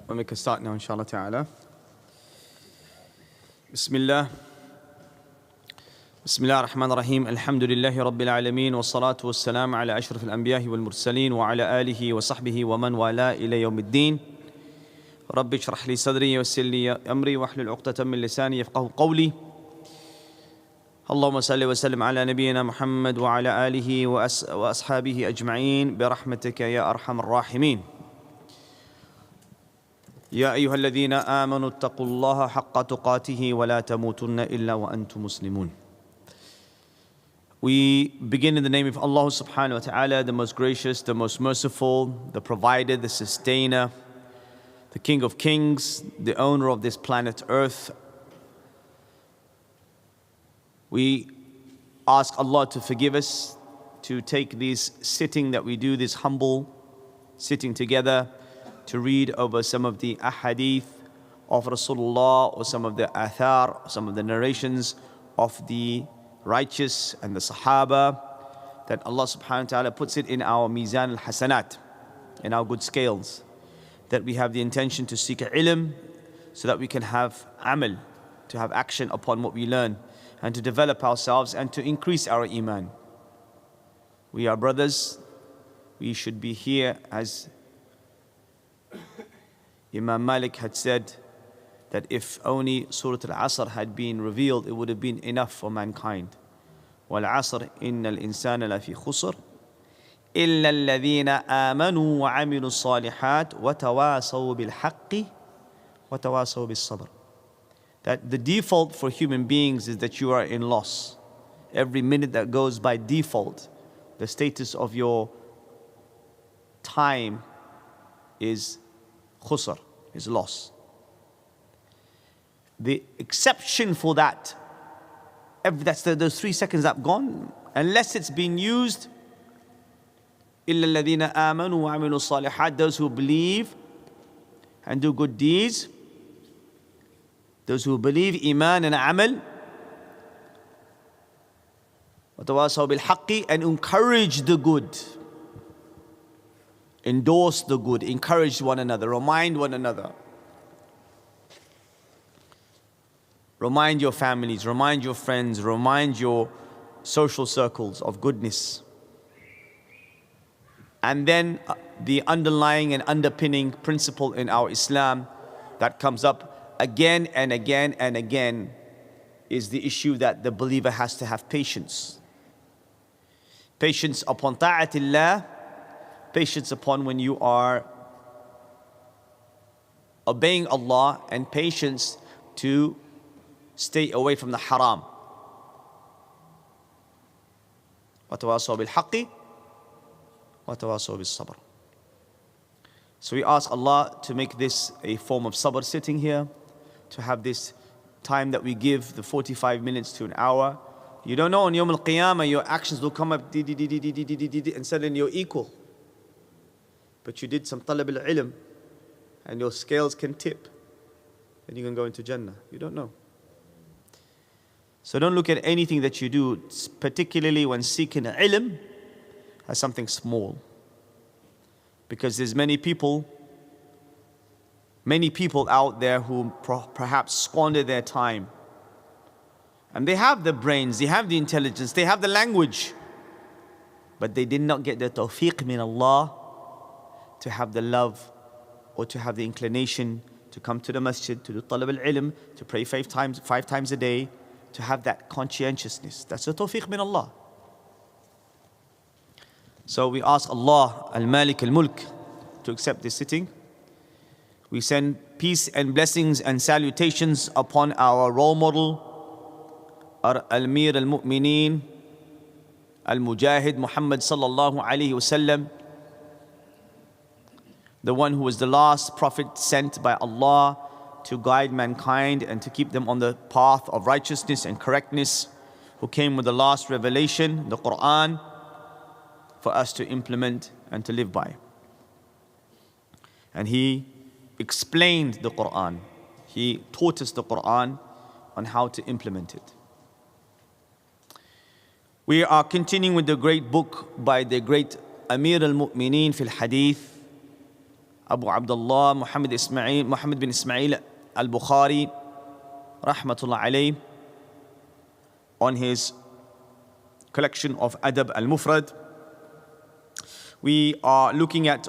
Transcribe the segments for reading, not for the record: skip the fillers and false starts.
We'll make a start now, inshallah ta'ala. Bismillah. Bismillah ar-Rahman ar-Rahim. Alhamdulillahi Rabbil Alameen. Wa salatu wa salam ala ashraf al-anbiyahi wal mursaleen wa ala alihi wa sahbihi wa man wala ila yawmiddin. Rabbi shrah li sadri wa yassir li amri wa hlul 'uqdatan min lisani yafqahu qawli. Allahumma salli wa sallim ala nabiyyina Muhammad wa ala alihi wa ashabihi ajma'in bi rahmatika ya arhamar rahimin. يا أيها الذين آمنوا اتقوا الله حق تقاته ولا تموتن إلا وأنتم مسلمون. We begin in the name of Allah subhanahu wa ta'ala, the most gracious, the most merciful, the provider, the sustainer, the King of Kings, the owner of this planet Earth. We ask Allah to forgive us, to take this sitting that we do, this humble sitting together, to read over some of the ahadith of Rasulullah, or some of the athar, some of the narrations of the righteous and the Sahaba, that Allah subhanahu wa ta'ala puts it in our mizan al-hasanat, in our good scales, that we have the intention to seek ilm so that we can have amal, to have action upon what we learn, and to develop ourselves and to increase our iman. We are brothers. We should be here, as Imam Malik had said, that if only Surah Al-Asr had been revealed, it would have been enough for mankind. وَالْعَصْرِ إِنَّ الْإِنسَانَ لَفِي خُسْرٍ إِلَّا الَّذِينَ آمَنُوا وَعَمِلُوا الصَّالِحَاتِ وَتَوَاصَوْا بِالْحَقِّ وَتَوَاصَوْا بِالصَّبْرِ. That the default for human beings is that you are in loss. Every minute that goes by default, the status of your time is khusr, is loss. The exception for that, those 3 seconds that have gone, unless it's been used, إِلَّا الَّذِينَ آمَنُوا وَعَمِلُوا الصَّالِحَاتِ, those who believe and do good deeds, those who believe, iman and amal, وَتَوَاصَوْا بِالْحَقِّ, and encourage the good, endorse the good, encourage one another, remind one another. Remind your families, remind your friends, remind your social circles of goodness. And then the underlying and underpinning principle in our Islam that comes up again and again and again is the issue that the believer has to have patience. Patience upon ta'atillah, patience upon when you are obeying Allah, and patience to stay away from the haram. وَتَوَاصَوْا بِالْحَقِّ وَتَوَاصَوْا بِالصَّبْرِ. So we ask Allah to make this a form of sabr, sitting here, to have this time that we give, the 45 minutes to an hour. You don't know, on Yawm al-Qiyamah your actions will come up and suddenly you're equal. But you did some talab al-ilm and your scales can tip and you can go into Jannah. You don't know. So don't look at anything that you do, particularly when seeking ilm, as something small. Because there's many people out there who perhaps squander their time. And they have the brains, they have the intelligence, they have the language. But they did not get the tawfiq min Allah to have the love or to have the inclination to come to the masjid, to do talab al-ilm, to pray 5 times a day, to have that conscientiousness. That's the tawfiq min Allah. So we ask Allah, Al-Malik Al-Mulk, to accept this sitting. We send peace and blessings and salutations upon our role model, Al-Amir Al-Mu'mineen, Al-Mujahid Muhammad sallallahu alayhi wasallam, the one who was the last prophet sent by Allah to guide mankind and to keep them on the path of righteousness and correctness, who came with the last revelation, the Quran, for us to implement and to live by. And he explained the Quran. He taught us the Quran on how to implement it. We are continuing with the great book by the great Amir al-Mu'mineen fil Hadith, Abu Abdullah Muhammad bin Ismail al-Bukhari, rahmatullah alayh, on his collection of Adab al-Mufrad. We are looking at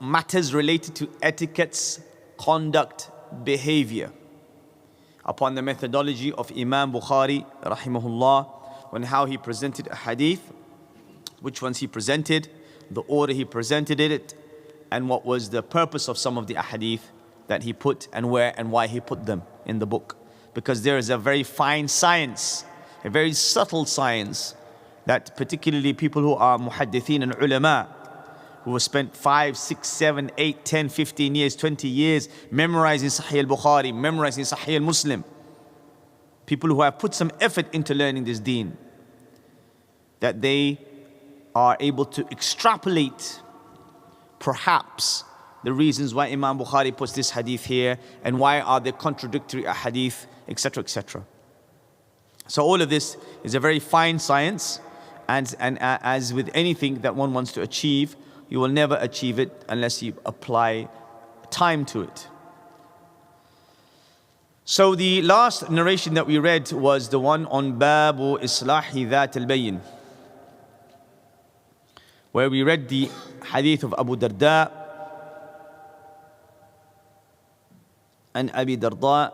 matters related to etiquettes, conduct, behavior, upon the methodology of Imam Bukhari, rahimahullah, on how he presented a hadith, which ones he presented, the order he presented it, and what was the purpose of some of the ahadith that he put, and where and why he put them in the book. Because there is a very fine science, a very subtle science, that particularly people who are muhaddithin and ulama, who have spent 5, 6, 7, 8, 10, 15 years, 20 years memorizing Sahih al-Bukhari, memorizing Sahih al-Muslim, people who have put some effort into learning this deen, that they are able to extrapolate perhaps the reasons why Imam Bukhari puts this hadith here, and why are there contradictory hadith, etc., etc. So all of this is a very fine science, and as with anything that one wants to achieve, you will never achieve it unless you apply time to it. So the last narration that we read was the one on Babu Islahi Dhat al-Bayn, where we read the hadith of Abu Darda and Abi Darda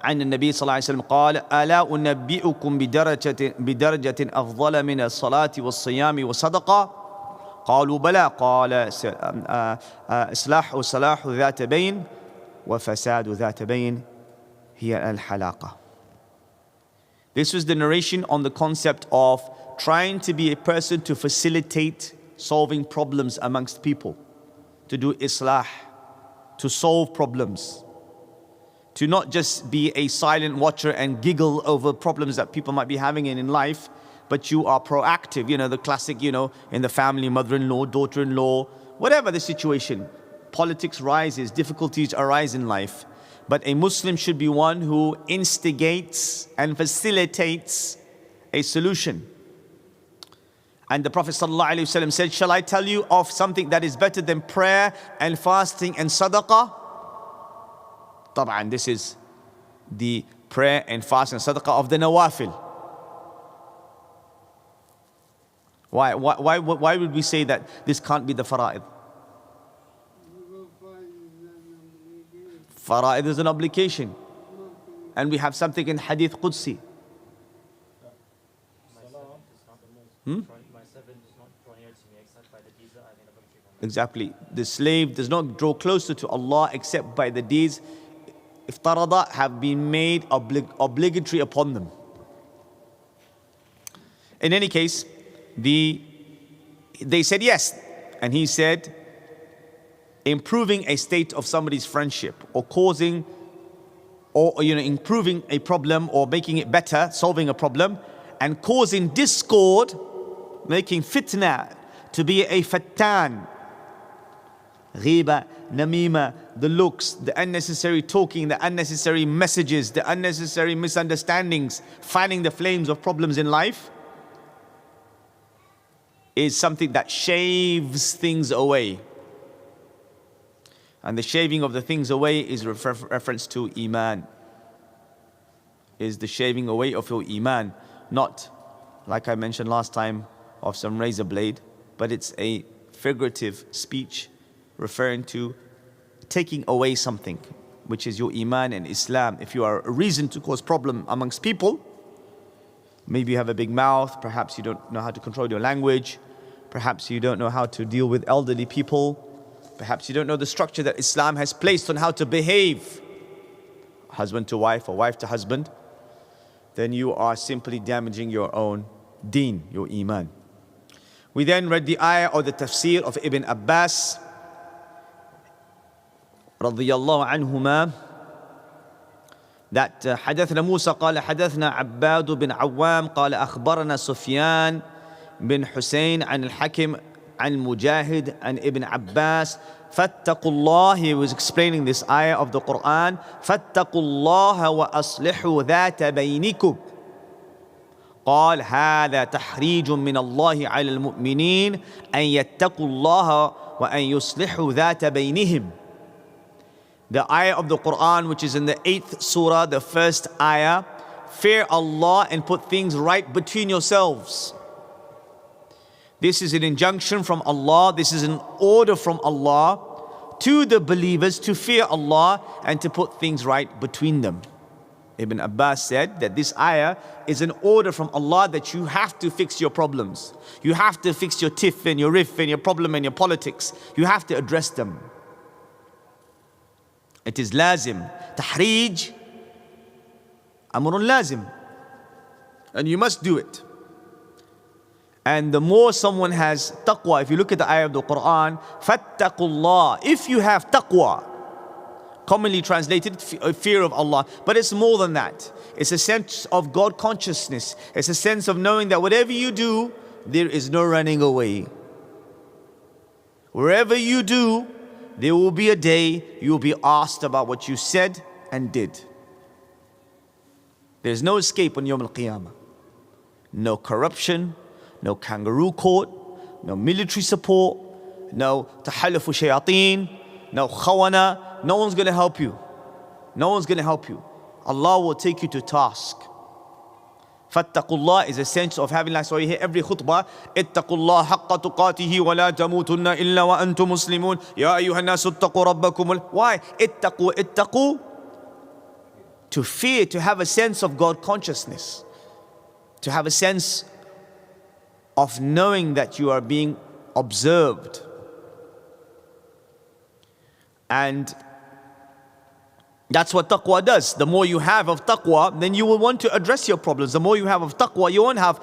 عن النبي صلى الله عليه وسلم قال ألا أنبئكم بدرجة أفضل من الصلاة والصيام والصدقة قالوا بلى قال صلاح ذات بين وفساد ذات بين هي الحلاقة. This was the narration on the concept of trying to be a person to facilitate solving problems amongst people, to do islah, to solve problems, to not just be a silent watcher and giggle over problems that people might be having in life, but you are proactive. You know, the classic, in the family, mother-in-law, daughter-in-law, whatever the situation, politics rises, difficulties arise in life. But a Muslim should be one who instigates and facilitates a solution. And the Prophet ﷺ said, shall I tell you of something that is better than prayer and fasting and sadaqah? Tab'an, this is the prayer and fasting and sadaqah of the nawafil. Why would we say that this can't be the fara'id? Fara'id is an obligation. And we have something in Hadith Qudsi. Exactly. The slave does not draw closer to Allah except by the deeds iftarada have been made obligatory upon them. In any case, they said yes. And he said, improving a state of somebody's friendship, or causing, or improving a problem, or making it better, solving a problem, and causing discord, making fitna to be a fattan, ghiba, namima, the looks, the unnecessary talking, the unnecessary messages, the unnecessary misunderstandings, fanning the flames of problems in life, is something that shaves things away. And the shaving of the things away is reference to Iman. Is the shaving away of your Iman. Not, like I mentioned last time, of some razor blade, but it's a figurative speech referring to taking away something, which is your Iman and Islam. If you are a reason to cause problem amongst people, Maybe you have a big mouth, perhaps you don't know how to control your language, perhaps you don't know how to deal with elderly people, perhaps you don't know the structure that Islam has placed on how to behave, husband to wife or wife to husband, then you are simply damaging your own deen, your iman. We then read the ayah or the tafsir of Ibn Abbas radiyallahu anhuma, that حدثنا موسى قال حدثنا عباد بن عوام قال أخبرنا سفيان بن حسين عن الحكم عن مجاهد عن ابن عباس فاتقوا الله. He was explaining this ayah of the Quran. فاتقوا الله وأصلحوا ذات بينكم. قال هذا تحريج من الله على المؤمنين أن يتقوا الله وأن يصلحوا ذات بينهم. The ayah of the Quran, which is in the 8th surah, the first ayah, fear Allah and put things right between yourselves. This is an injunction from Allah, this is an order from Allah to the believers to fear Allah and to put things right between them. Ibn Abbas said that this ayah is an order from Allah that you have to fix your problems. You have to fix your tiff and your riff and your problem and your politics. You have to address them. It is lazim. Tahrij, amrun lazim. And you must do it. And the more someone has taqwa, if you look at the ayah of the Quran, fattaqullah, if you have taqwa, commonly translated fear of Allah, but it's more than that. It's a sense of God consciousness. It's a sense of knowing that whatever you do, there is no running away. Wherever you do, there will be a day you will be asked about what you said and did. There's no escape on Yawm al-Qiyamah. No corruption, no kangaroo court, no military support, no tahallufu shayateen, no khawana. No one's going to help you. No one's going to help you. Allah will take you to task. Fattaqullah is a sense of having, like, so you hear every khutbah, ittaqullah haqqa tuqatihi wa la tamutunna illa wa antum muslimun. Ya ayyuhan nasu ittaqu rabbakum. Why? Ittaqu. To fear, to have a sense of God consciousness. To have a sense of knowing that you are being observed. And that's what taqwa does. The more you have of taqwa, then you will want to address your problems. The more you have of taqwa, you won't have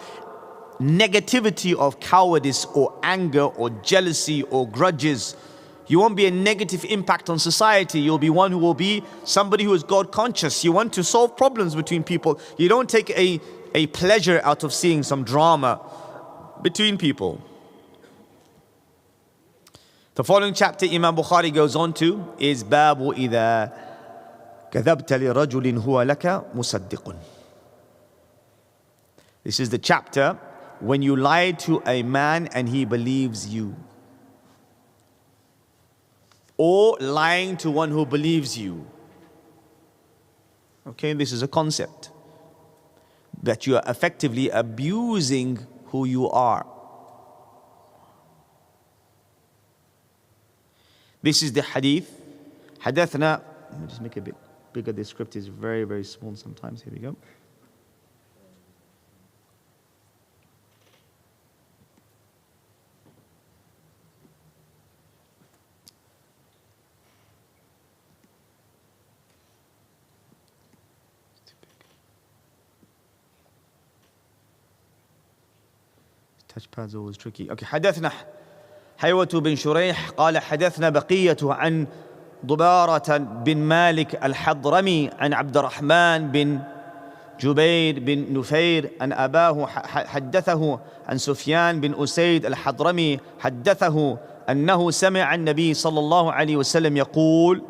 negativity of cowardice or anger or jealousy or grudges. You won't be a negative impact on society. You'll be one who will be somebody who is God conscious. You want to solve problems between people. You don't take a pleasure out of seeing some drama between people. The following chapter Imam Bukhari goes on to is Babu إذا كذبت لرجل هو لك مصدق. This is the chapter when you lie to a man and he believes you. Or lying to one who believes you. Okay, this is a concept. That you are effectively abusing who you are. This is the hadith. حدثنا, let me just make it a bit bigger. The script is very, very small sometimes. Here we go. Touchpad's always tricky. Okay, حدثنا حيوة بن شريح قال حدثنا بقية عن ضبارة بن مالك الحضرمي عن عبد الرحمن بن جبير بن نفير أن أباه حدثه عن سفيان بن أسيد الحضرمي حدثه أنه سمع النبي صلى الله عليه وسلم يقول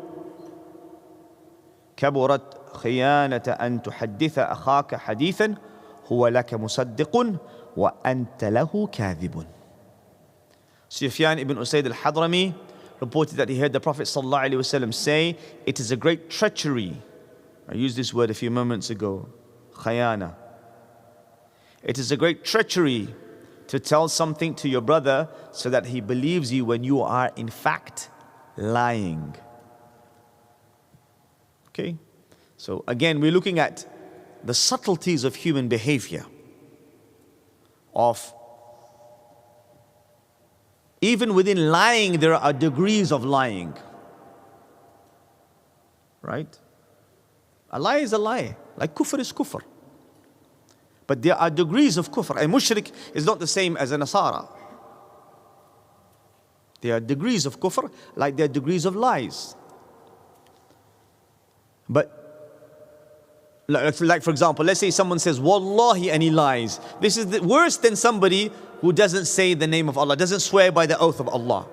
كبرت خيانة أن تحدث أخاك حديثا هو لك مصدق وأنت له كاذب. Sufyan ibn Usayd al-Hadrami reported that he heard the Prophet ﷺ say, it is a great treachery. I used this word a few moments ago, khayana. It is a great treachery to tell something to your brother so that he believes you when you are in fact lying. Okay? So again, we're looking at the subtleties of human behavior. of, even within lying, there are degrees of lying. Right? A lie is a lie. Like kufr is kufr. But there are degrees of kufr. A mushrik is not the same as a Nasara. There are degrees of kufr, like there are degrees of lies. But, like for example, let's say someone says, Wallahi, and he lies. This is worse than somebody who doesn't say the name of Allah, doesn't swear by the oath of Allah.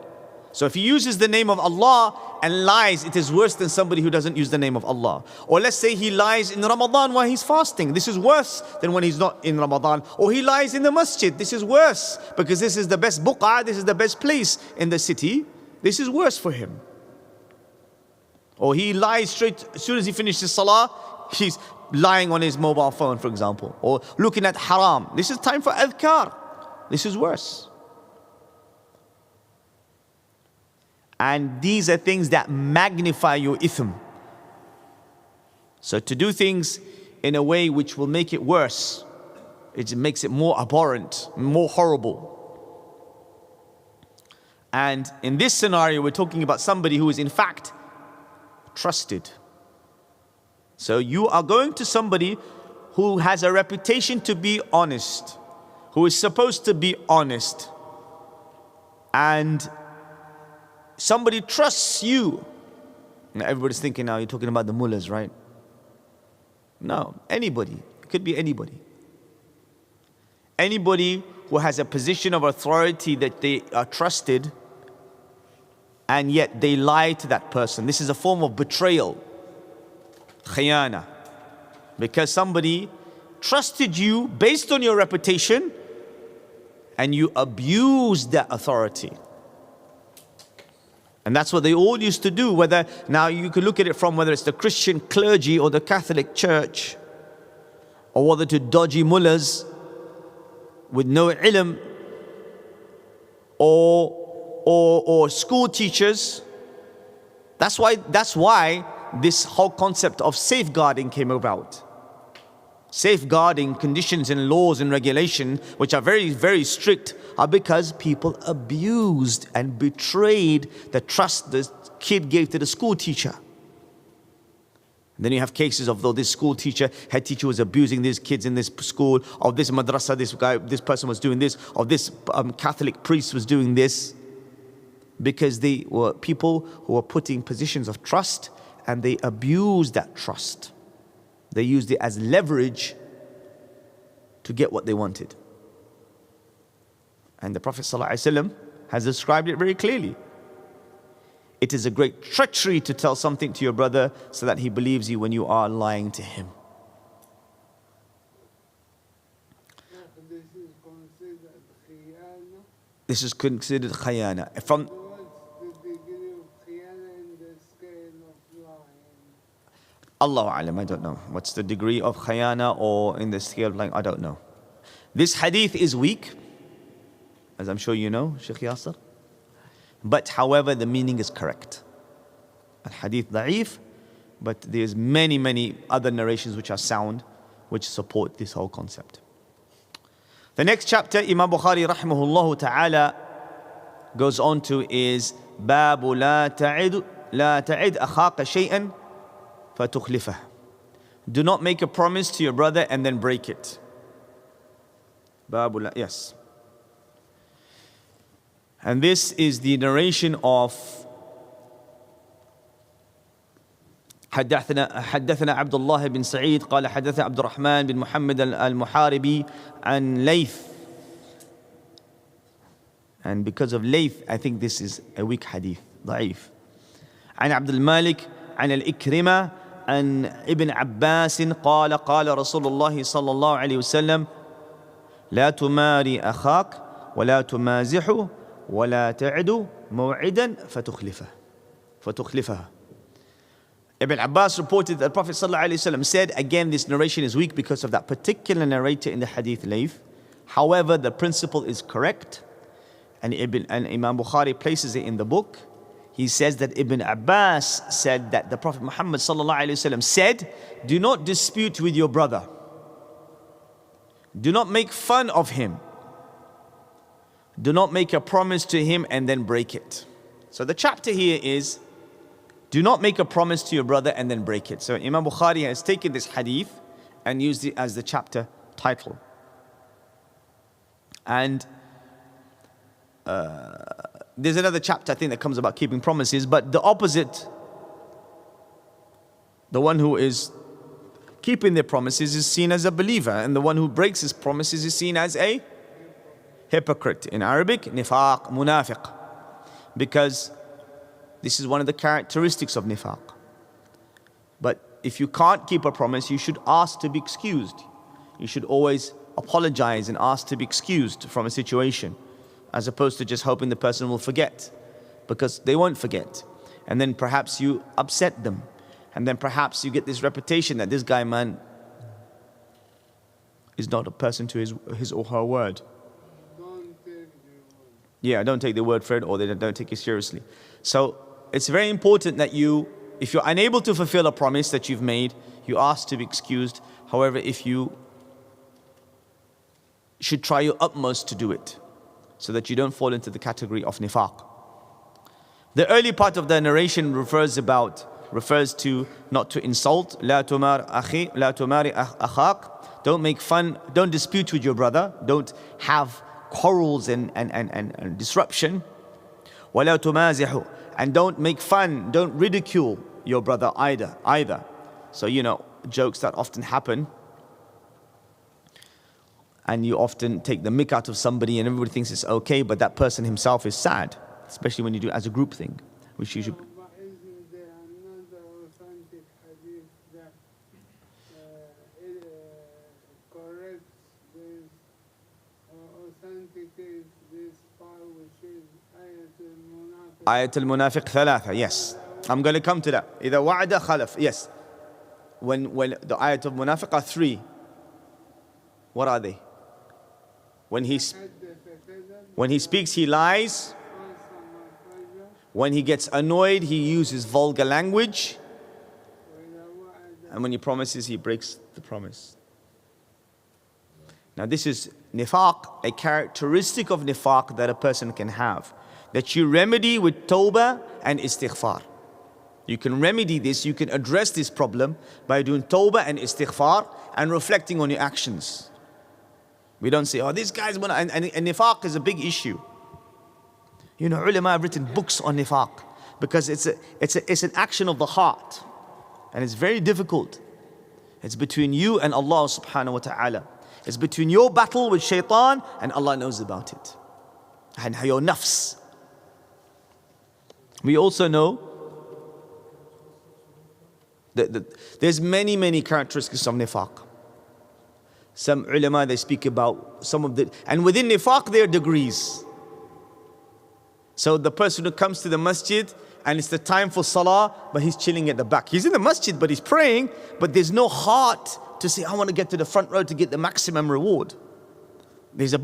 So if he uses the name of Allah and lies, it is worse than somebody who doesn't use the name of Allah. Or let's say he lies in Ramadan while he's fasting. This is worse than when he's not in Ramadan. Or he lies in the masjid. This is worse because this is the best buq'ah, this is the best place in the city. This is worse for him. Or he lies straight, as soon as he finishes salah, he's lying on his mobile phone, for example. Or looking at haram. This is time for adhkar. This is worse. And these are things that magnify your ithm. So to do things in a way which will make it worse, it makes it more abhorrent, more horrible. And in this scenario, we're talking about somebody who is in fact trusted. So you are going to somebody who has a reputation to be honest, who is supposed to be honest, and somebody trusts you. Now everybody's thinking now you're talking about the mullahs, right? No, anybody. It could be anybody. Anybody who has a position of authority that they are trusted and yet they lie to that person. This is a form of betrayal. Khiyana. Because somebody trusted you based on your reputation and you abused that authority. And that's what they all used to do. Whether now you could look at it from whether it's the Christian clergy or the Catholic Church, or whether to dodgy mullahs with no ilm, or school teachers. That's why this whole concept of safeguarding came about. Safeguarding conditions and laws and regulation, which are very, very strict, are because people abused and betrayed the trust the kid gave to the school teacher. And then you have cases of, though this school teacher, head teacher was abusing these kids in this school, or this madrasa, this person was doing this, or this Catholic priest was doing this, because they were people who were put in positions of trust and they abused that trust. They used it as leverage to get what they wanted. And the Prophet ﷺ has described it very clearly. It is a great treachery to tell something to your brother so that he believes you when you are lying to him. This is considered khayana. From Allahu A'lam, I don't know. What's the degree of khayana or in the scale of lying? I don't know. This hadith is weak, as I'm sure you know, Shaykh Yasser. But however, the meaning is correct. Al-hadith da'if, but there's many other narrations which are sound, which support this whole concept. The next chapter, Imam Bukhari rahimahullah ta'ala goes on to is Babu la ta'id akhaka shay'an fatukhlifa. Do not make a promise to your brother and then break it. Babu la, yes. And this is the narration of حدثنا عبد الله بن سعيد قال حدثنا عبد الرحمن بن محمد المحاربي عن ليث. And because of Layth, I think this is a weak hadith, ضعيف. عن عبد المالك عن الإكرمة عن ابن عباس قال قال رسول الله صلى الله عليه وسلم لا تماري أخاك ولا تمازحه ولا تعد موعدا فتخلفه. Ibn Abbas reported that the Prophet ﷺ said, again this narration is weak because of that particular narrator in the hadith Layth. However, the principle is correct, and Imam Bukhari places it in the book. He says that Ibn Abbas said that the Prophet Muhammad ﷺ said, do not dispute with your brother. Do not make fun of him. Do not make a promise to him and then break it. So the chapter here is, do not make a promise to your brother and then break it. So Imam Bukhari has taken this hadith and used it as the chapter title. And there's another chapter I think that comes about keeping promises, but the opposite, the one who is keeping their promises is seen as a believer, and the one who breaks his promises is seen as a hypocrite. In Arabic, nifaq, munafiq, because this is one of the characteristics of nifaq. But if you can't keep a promise, you should ask to be excused. You should always apologize and ask to be excused from a situation, as opposed to just hoping the person will forget, because they won't forget. And then perhaps you upset them. And then perhaps you get this reputation that this guy, man, is not a person to his or her word. Yeah, don't take the word for it, or they don't take it seriously. So it's very important that you, if you're unable to fulfill a promise that you've made, you ask to be excused. However, if you should try your utmost to do it, so that you don't fall into the category of nifaq. The early part of the narration refers to not to insult. لا تمار أخي لا تماري أخاك. Don't make fun, don't dispute with your brother, don't have quarrels and disruption. ولا تمازح. And don't make fun, don't ridicule your brother either. So jokes that often happen, and you often take the mick out of somebody and everybody thinks it's okay, but that person himself is sad, especially when you do it as a group thing, which you should. But isn't there another authentic hadith that corrects this, or authenticates this part, which is Ayat al-Munafiq thalatha, yes. I'm going to come to that. إذا وعد خلف, yes. When the ayat of Munafiq are three. What are they? When he speaks, he lies. When he gets annoyed, he uses vulgar language. And when he promises, he breaks the promise. Now this is nifaq, a characteristic of nifaq that a person can have, that you remedy with tawbah and istighfar. You can remedy this, you can address this problem by doing tawbah and istighfar and reflecting on your actions. We don't say, oh, this guy's and nifaq is a big issue. Ulama have written books on nifaq because it's an action of the heart, and it's very difficult. It's between you and Allah subhanahu wa ta'ala. It's between your battle with shaitan, and Allah knows about it. And your nafs. We also know that there's many characteristics of nifaq. Some ulama, they speak about some of the, and within nifaq there are degrees. So the person who comes to the masjid and it's the time for salah, but he's chilling at the back. He's in the masjid, but he's praying, but there's no heart to say, I want to get to the front row to get the maximum reward. There's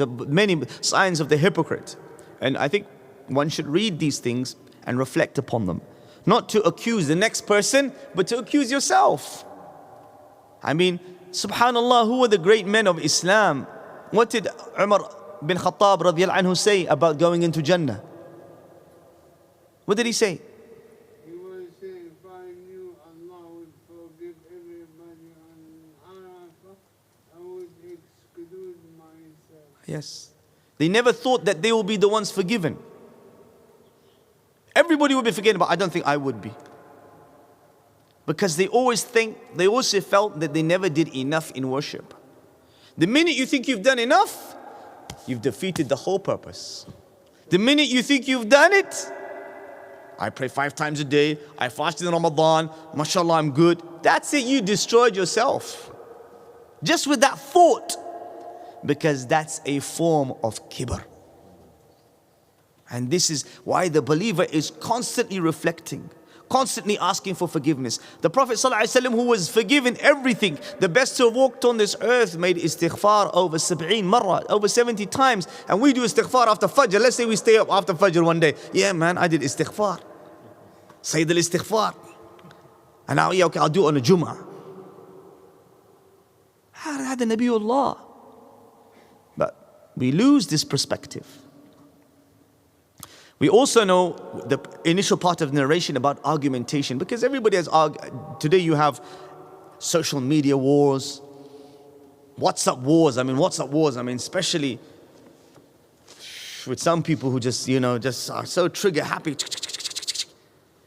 many signs of the hypocrite. And I think one should read these things and reflect upon them. Not to accuse the next person, but to accuse yourself. I mean, subhanallah, who were the great men of Islam? What did Umar bin Khattab radiyallahu anhu say about going into Jannah? What did he say? He was saying, if I knew Allah would forgive everybody on Arafah, I would exclude myself. Yes. They never thought that they will be the ones forgiven. Everybody will be forgiven, but I don't think I would be. Because they also felt that they never did enough in worship. The minute you think you've done enough, you've defeated the whole purpose. The minute you think you've done it, I pray 5 times a day, I fasted in Ramadan, mashallah, I'm good. That's it, you destroyed yourself. Just with that thought. Because that's a form of kibr. And this is why the believer is constantly reflecting, constantly asking for forgiveness. The Prophet ﷺ, who was forgiven everything, the best to have walked on this earth, made istighfar over 70 marra, over 70 times. And we do istighfar after Fajr. Let's say we stay up after Fajr one day. Yeah, man, I did istighfar. Sayyid al-istighfar. And now, yeah, okay, I'll do it on a Jummah. هذا نبي الله. But we lose this perspective. We also know the initial part of the narration about argumentation, because everybody has today you have social media wars, WhatsApp wars. Especially with some people who just are so trigger happy.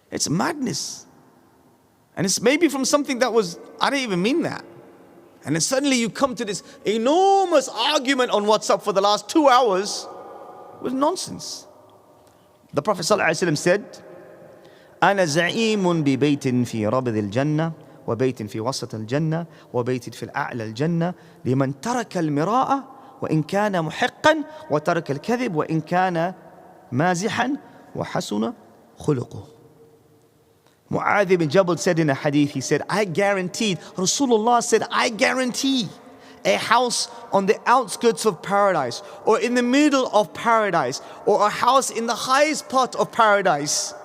It's madness. And it's maybe from something that was, I didn't even mean that. And then suddenly you come to this enormous argument on WhatsApp for the last 2 hours with nonsense. The Prophet ﷺ said, أنا زعيم ببيت في ربذ الجنة وبيت في وسط الجنة وبيت في الأعلى الجنة لمن ترك المراء وإن كان محقا وترك الكذب وإن كان مازحا وحسن خلقه. Mu'adh ibn Jabal said in a hadith, he said, Rasulullah said, I guarantee a house on the outskirts of paradise, or in the middle of paradise, or a house in the highest part of paradise,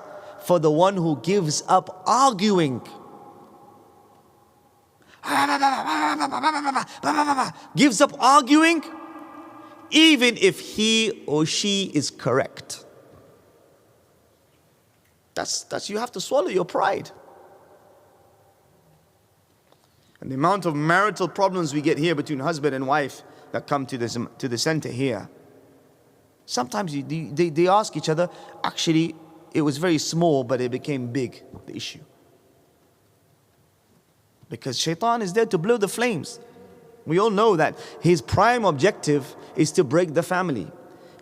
for the one who gives up arguing. Gives up arguing, even if he or she is correct. That's you have to swallow your pride. And the amount of marital problems we get here between husband and wife that come to the center here. Sometimes they ask each other, actually it was very small but it became big, the issue. Because shaitan is there to blow the flames. We all know that his prime objective is to break the family.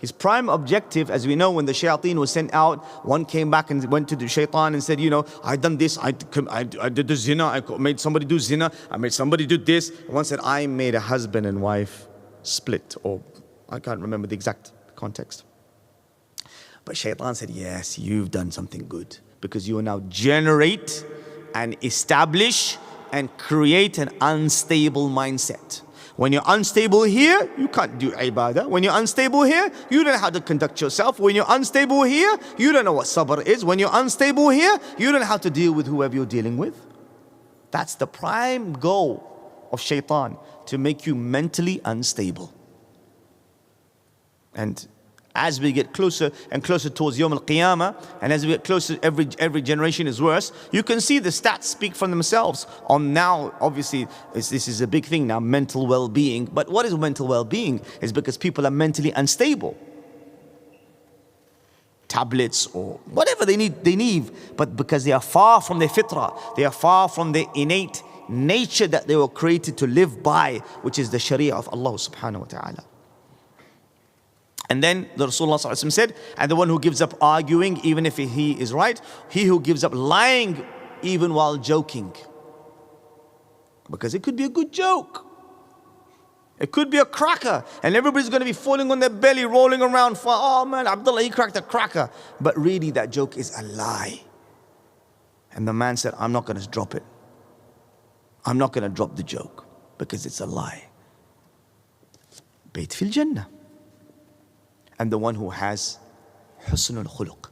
His prime objective, as we know, when the shayateen was sent out, one came back and went to the shaitan and said, I done this, I did the zina, I made somebody do zina, I made somebody do this. One said, I made a husband and wife split, or I can't remember the exact context. But shaitan said, yes, you've done something good, because you will now generate and establish and create an unstable mindset. When you're unstable here, you can't do ibadah. When you're unstable here, you don't know how to conduct yourself. When you're unstable here, you don't know what sabr is. When you're unstable here, you don't know how to deal with whoever you're dealing with. That's the prime goal of shaitan, to make you mentally unstable. And as we get closer and closer towards Yawm al-Qiyamah, and as we get closer, every generation is worse, you can see the stats speak for themselves. On now, obviously, this is a big thing now, mental well-being. But what is mental well-being? It's because people are mentally unstable. Tablets or whatever they need, but because they are far from their fitrah, they are far from the innate nature that they were created to live by, which is the sharia of Allah subhanahu wa ta'ala. And then the Rasulullah ﷺ said, and the one who gives up arguing, even if he is right, he who gives up lying, even while joking. Because it could be a good joke. It could be a cracker. And everybody's going to be falling on their belly, rolling around for, oh man, Abdullah, he cracked a cracker. But really that joke is a lie. And the man said, I'm not going to drop it. I'm not going to drop the joke, because it's a lie. Bayt fil Jannah. And the one who has husnul khuluq,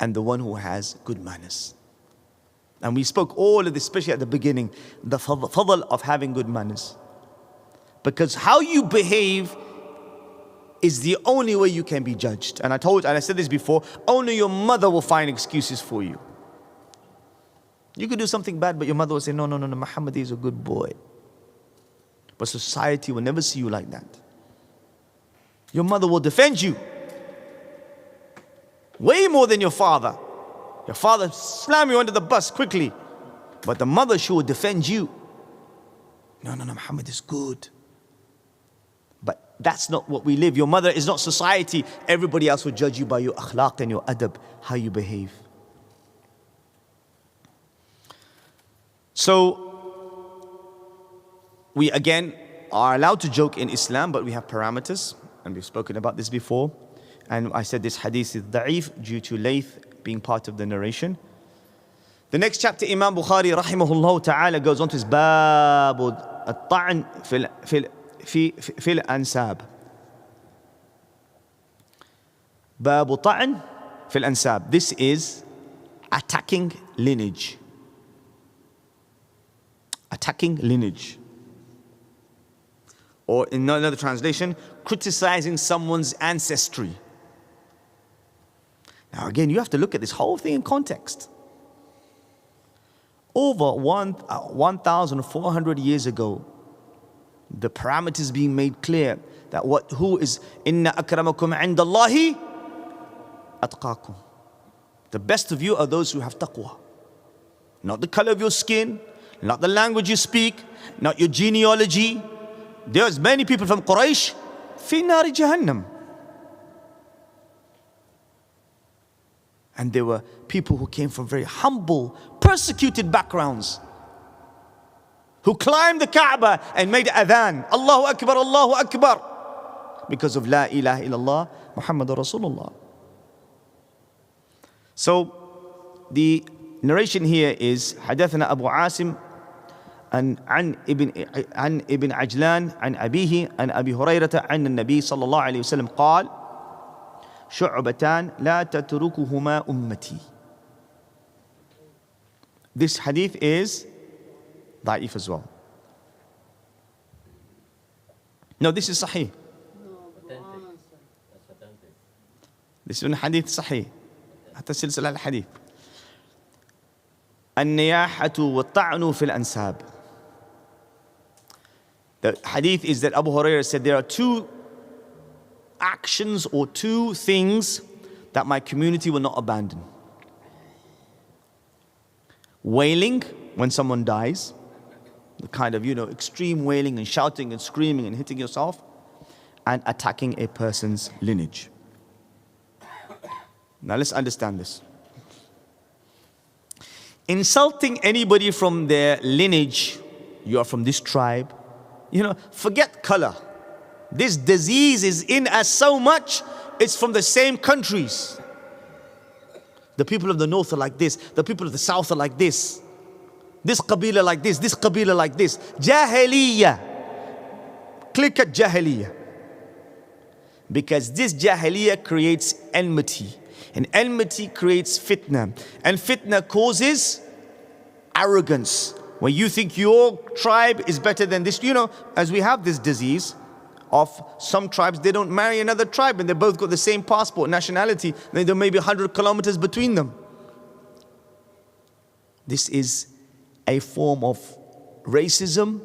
and the one who has good manners. And we spoke all of this, especially at the beginning, the fadl of having good manners. Because how you behave is the only way you can be judged. And I said this before, only your mother will find excuses for you. You could do something bad, but your mother will say, no, Muhammad is a good boy. But society will never see you like that. Your mother will defend you way more than your father. Your father slam you under the bus quickly, but the mother, she will defend you. No, Muhammad is good. But that's not what we live. Your mother is not society. Everybody else will judge you by your akhlaq and your adab, how you behave. So we again are allowed to joke in Islam, but we have parameters. And we've spoken about this before. And I said this hadith is da'if due to Layth being part of the narration. The next chapter, Imam Bukhari rahimahullah ta'ala goes on to his Babu at-ta'n fil ansab. Babu ta'n fil ansab. This is attacking lineage. Attacking lineage. Or in another translation, criticizing someone's ancestry. Now again, you have to look at this whole thing in context. Over 1,400 years ago, the parameters being made clear that who is inna akramakum indallahi atqakum. The best of you are those who have taqwa. Not the color of your skin, not the language you speak, not your genealogy. There's many people from Quraysh fi nari jahannam. And there were people who came from very humble, persecuted backgrounds, who climbed the Kaaba and made adhan, Allahu Akbar, because of La ilaha illallah, Muhammadur Rasulullah. So, the narration here is, حدثنا أبو عاصم عن ابن عجلان عن أبيه عن أبي هريرة عن النبي صلى الله عليه وسلم قال شعبتان لا تتركهما أمتي. This hadith is ضعيف as well. No, this is صحيح. This is hadith صحيح. حتى سلسلة الحديث. النياحة والطعن في الأنساب. The hadith is that Abu Hurairah said there are two actions or two things that my community will not abandon. Wailing when someone dies, the kind of, extreme wailing and shouting and screaming and hitting yourself, and attacking a person's lineage. Now let's understand this. Insulting anybody from their lineage, you are from this tribe, forget color. This disease is in us so much, it's from the same countries. The people of the north are like this, the people of the south are like this. This qabila like this qabila like this. Jahiliyyah. Click at Jahiliyyah. Because this Jahiliyyah creates enmity. And enmity creates fitna. And fitna causes arrogance. When you think your tribe is better than this, as we have this disease of some tribes, they don't marry another tribe and they both got the same passport, nationality, then there may be 100 kilometers between them. This is a form of racism,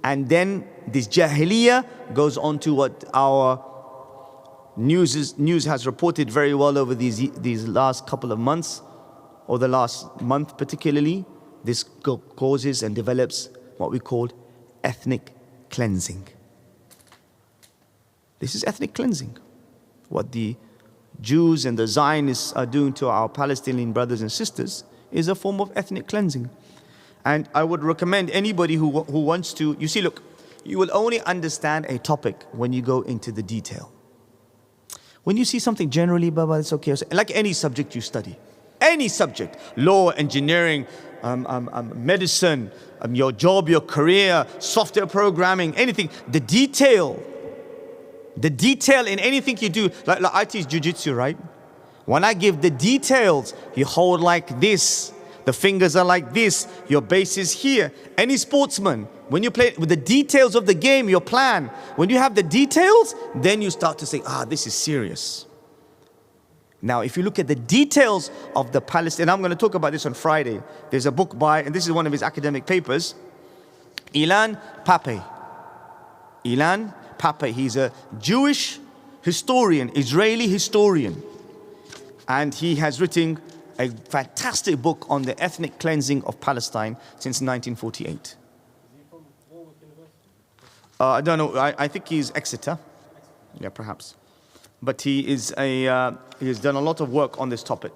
and then this Jahiliyyah goes on to what our news has reported very well over these last couple of months, or the last month particularly. This causes and develops what we call ethnic cleansing. This is ethnic cleansing. What the Jews and the Zionists are doing to our Palestinian brothers and sisters is a form of ethnic cleansing. And I would recommend anybody who wants to, look, you will only understand a topic when you go into the detail. When you see something generally, Baba, it's okay. Like any subject you study. Any subject. Law, engineering, medicine, your job, your career, software programming, anything. The detail in anything you do, like I teach jiu-jitsu, right? When I give the details, you hold like this, the fingers are like this, your base is here. Any sportsman, when you play with the details of the game, your plan, when you have the details, then you start to say, this is serious. Now, if you look at the details of the Palestine, and I'm going to talk about this on Friday. There's a book by, and this is one of his academic papers, Ilan Pape. Ilan Pape. He's a Jewish historian, Israeli historian. And he has written a fantastic book on the ethnic cleansing of Palestine since 1948. I don't know, I think he's Exeter. Yeah, perhaps. But he has done a lot of work on this topic.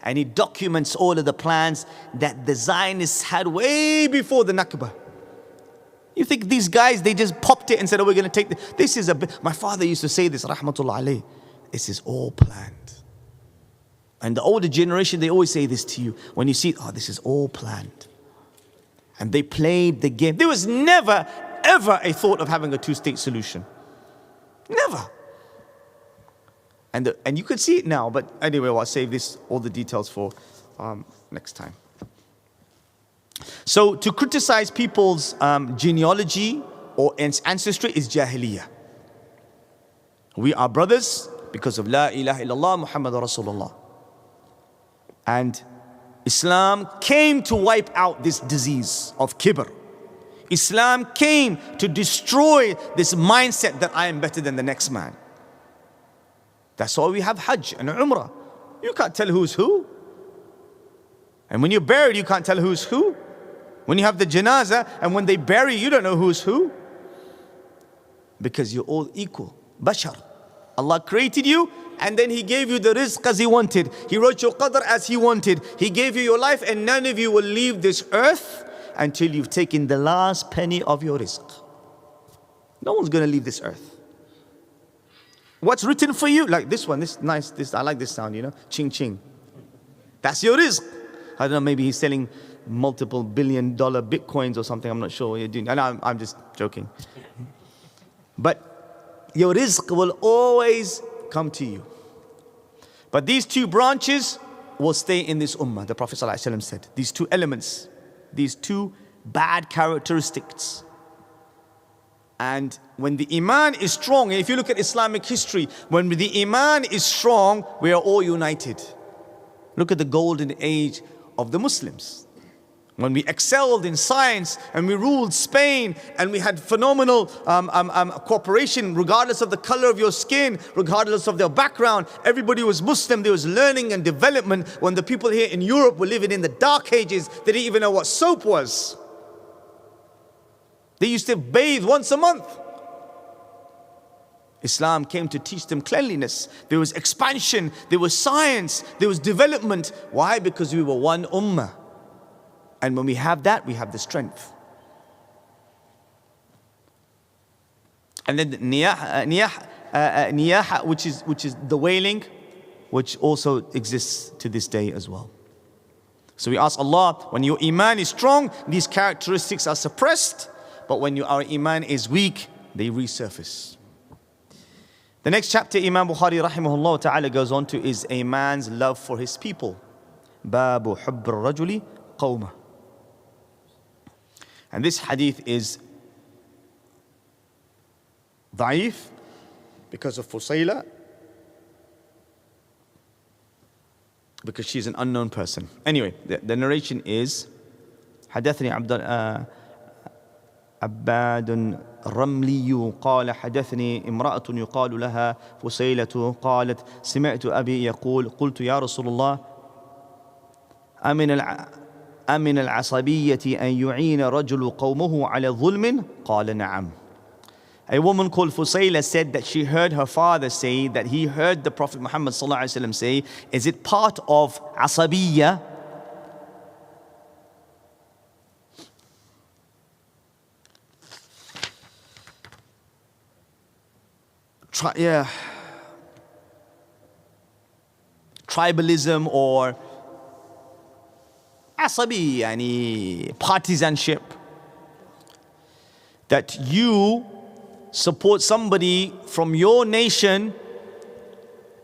And he documents all of the plans that the Zionists had way before the Nakba. You think these guys, they just popped it and said, we're going to take this is my father used to say this, rahmatullah alayh. This is all planned. And the older generation, they always say this to you. When you see, this is all planned. And they played the game. There was never, ever a thought of having a two-state solution. Never. And you could see it now, but anyway, I'll save all the details for next time. So to criticize people's genealogy or ancestry is Jahiliyyah. We are brothers because of La ilaha illallah Muhammadur Rasulullah. And Islam came to wipe out this disease of kibr. Islam came to destroy this mindset that I am better than the next man. That's why we have Hajj and Umrah. You can't tell who's who. And when you're buried, you can't tell who's who. When you have the janazah and when they bury you, don't know who's who. Because you're all equal. Bashar. Allah created you and then He gave you the rizq as He wanted. He wrote your qadr as He wanted. He gave you your life, and none of you will leave this earth until you've taken the last penny of your rizq. No one's going to leave this earth. What's written for you? Like this one, this nice, this I like this sound, you know, ching ching. That's your rizq. I don't know, maybe he's selling multiple billion-dollar bitcoins or something. I'm not sure what you're doing. And I'm just joking. But your rizq will always come to you. But these two branches will stay in this ummah. The Prophet ﷺ said, these two elements, these two bad characteristics. And when the iman is strong, and if you look at Islamic history, when the iman is strong, we are all united. Look at the golden age of the Muslims. When we excelled in science and we ruled Spain and we had phenomenal cooperation regardless of the color of your skin, regardless of their background. Everybody was Muslim. There was learning and development. When the people here in Europe were living in the dark ages, they didn't even know what soap was. They used to bathe once a month. Islam came to teach them cleanliness. There was expansion, there was science, there was development. Why? Because we were one ummah. And when we have that, we have the strength. And then niyah, which is the wailing, which also exists to this day as well. So we ask Allah, when your iman is strong, these characteristics are suppressed. But when our iman is weak, they resurface. The next chapter Imam Bukhari rahimahullah ta'ala goes on to is a man's love for his people. Babu hubb ar-rajuli qawmah. And this hadith is da'if because of Fusayla, because she's an unknown person. Anyway, the narration is حدثني عباد الرملي قال حدثني امرأة يقال لها فسيلة قالت سمعت أبي يقول قلت يا رسول الله أمن العصبية أن يعين رجل قومه على ظلم قال نعم. A woman called Fusayla said that she heard her father say that he heard the Prophet Muhammad ﷺ say, is it part of asabiyya? Tribalism or asabi, yani partisanship, that you support somebody from your nation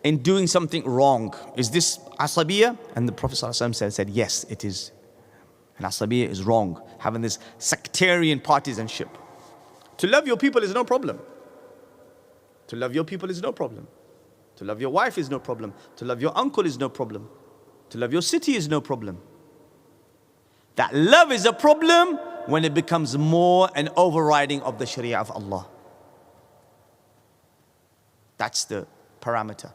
in doing something wrong. Is this asabiyya? And the Prophet ﷺ said yes, it is. And asabiyya is wrong, having this sectarian partisanship. To love your people is no problem. To love your people is no problem. To love your wife is no problem. To love your uncle is no problem. To love your city is no problem. That love is a problem when it becomes more an overriding of the Sharia of Allah. That's the parameter.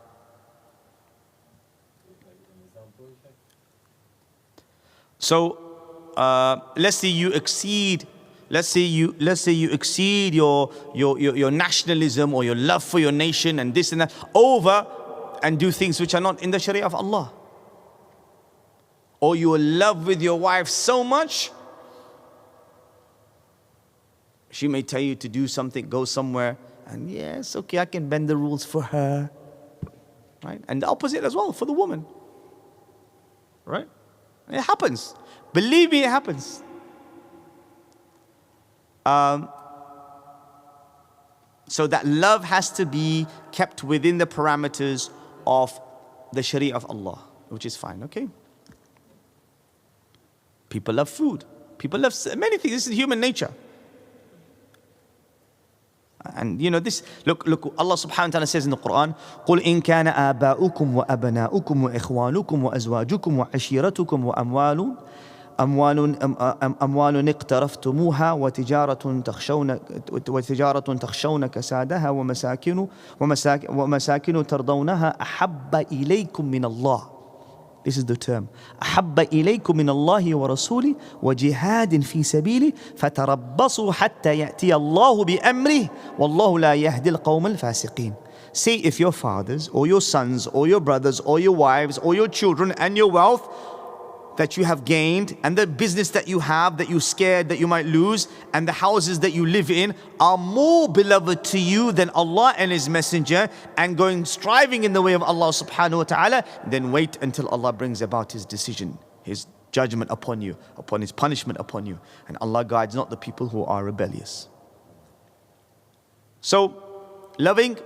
So let's say you exceed your nationalism or your love for your nation and this and that over and do things which are not in the Sharia of Allah. Or you are in love with your wife so much, she may tell you to do something, go somewhere, and yes, okay, I can bend the rules for her. Right? And the opposite as well for the woman. Right? It happens. Believe me, it happens. So that love has to be kept within the parameters of the Sharia of Allah, which is fine, okay? People love food. People love many things. This is human nature. And And you know this, look, Allah subhanahu wa ta'ala says in the Quran, قُلْ إِن كَانَ آبَاؤُكُمْ وَأَبْنَاؤُكُمْ وَإِخْوَانُكُمْ وَأَزْوَاجُكُمْ وَعَشِيرَتُكُمْ أموال اقترفتموها وتجارة تخشون كسادها ومساكن ترضونها أحب إليكم من الله. This is the term. أحب إليكم من الله ورسوله وجهاد في سبيله فتربصوا حتى يأتي الله بأمره والله لا يهدي القوم الفاسقين. Say if your fathers or your sons or your brothers or your wives or your children and your wealth that you have gained and the business that you have that you're scared that you might lose and the houses that you live in are more beloved to you than Allah and His Messenger and striving in the way of Allah subhanahu wa ta'ala, then wait until Allah brings about His decision, His judgment upon you, upon His punishment upon you. And Allah guides not the people who are rebellious. So, loving